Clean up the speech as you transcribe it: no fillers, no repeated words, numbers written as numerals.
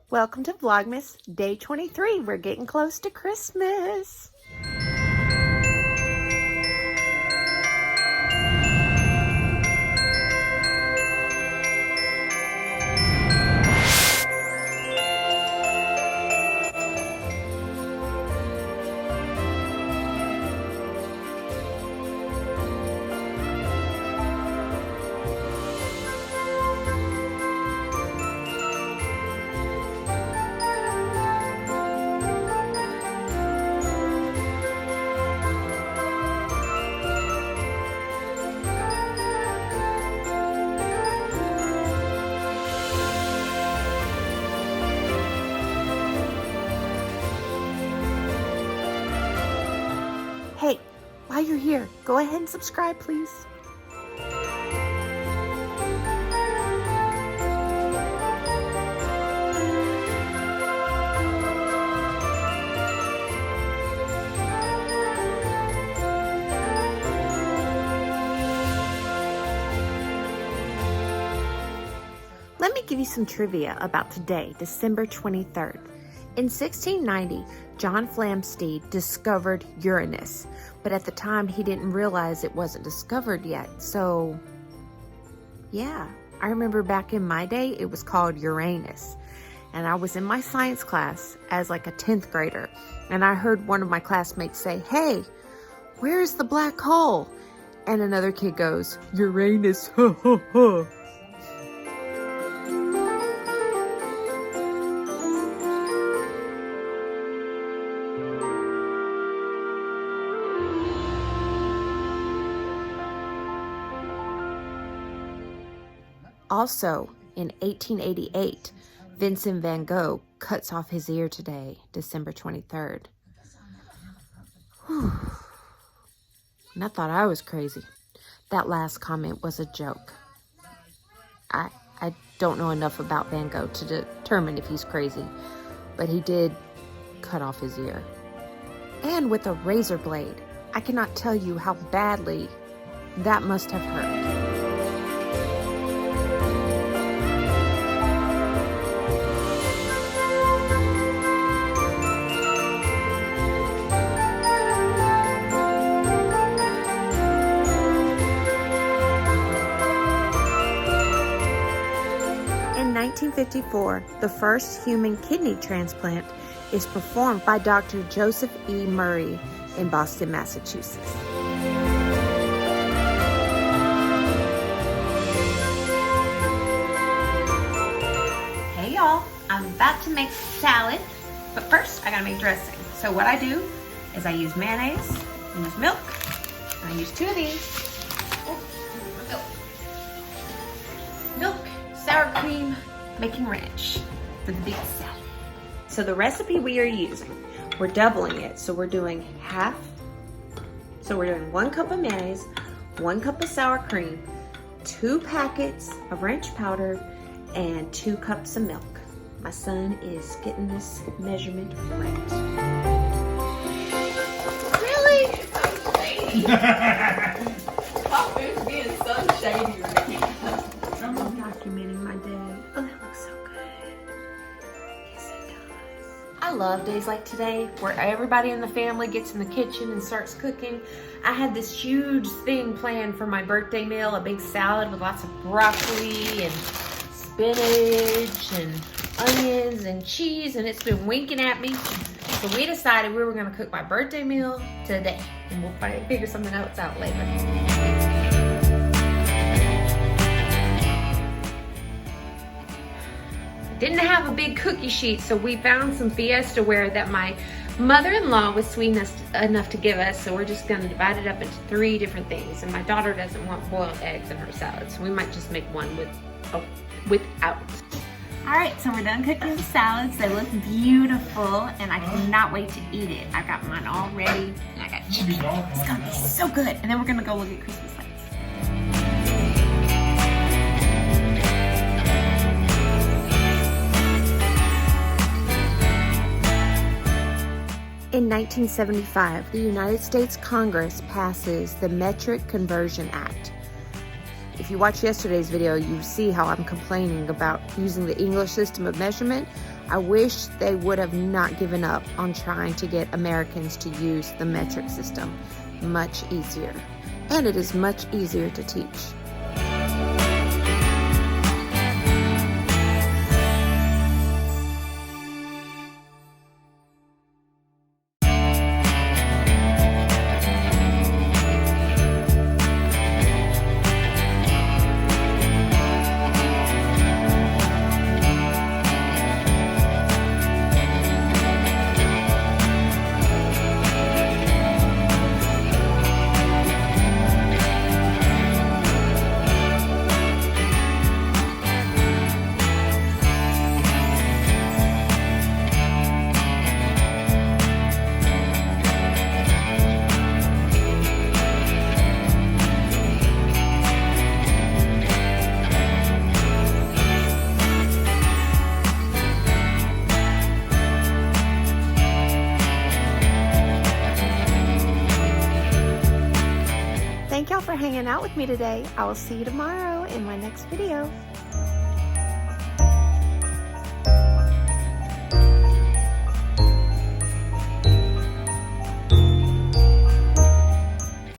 Welcome to Vlogmas Day 23. We're getting close to Christmas. Hey, while you're here, go ahead and subscribe, please. Let me give you some trivia about today, December 23rd. In 1690, John Flamsteed discovered Uranus, but at the time he didn't realize it wasn't discovered yet. So, yeah, I remember back in my day, it was called Uranus. And I was in my science class as like a 10th grader, and I heard one of my classmates say, "Hey, where's the black hole?" And another kid goes, "Uranus, ha ha ha." Also, in 1888, Vincent van Gogh cuts off his ear today, December 23rd. Whew. And I thought I was crazy. That last comment was a joke. I don't know enough about Van Gogh to determine if he's crazy, but he did cut off his ear. And with a razor blade. I cannot tell you how badly that must have hurt. In 1954, the first human kidney transplant is performed by Dr. Joseph E. Murray in Boston, Massachusetts. Hey y'all, I'm about to make salad, but first I gotta make dressing. So what I do is I use mayonnaise, I use milk, and I use two of these. Milk, sour cream, making ranch for the big salad. So the recipe we are using, we're doubling it. So we're doing half. So we're doing 1 cup of mayonnaise, 1 cup of sour cream, 2 packets of ranch powder, and 2 cups of milk. My son is getting this measurement right. Really? So shady. Pop is being so shady right now. I'm documenting my day. Oh, that looks so good. Yes, it does. I love days like today where everybody in the family gets in the kitchen and starts cooking. I had this huge thing planned for my birthday meal, a big salad with lots of broccoli and spinach and onions and cheese, and it's been winking at me. So we decided we were gonna cook my birthday meal today, and we'll figure something else out later. Didn't have a big cookie sheet, so we found some Fiesta ware that my mother-in-law was sweet enough to give us, so we're just gonna divide it up into 3 different things. And my daughter doesn't want boiled eggs in her salad, so we might just make one without. All right, so we're done cooking the salads. They look beautiful, and I cannot wait to eat it. I got mine all ready, and I got chicken. It's gonna be so good. And then we're gonna go look at Christmas lights. In 1975, the United States Congress passes the Metric Conversion Act. If you watch yesterday's video, you see how I'm complaining about using the English system of measurement. I wish they would have not given up on trying to get Americans to use the metric system. Much easier. And it is much easier to teach. Thank y'all for hanging out with me today. I will see you tomorrow in my next video.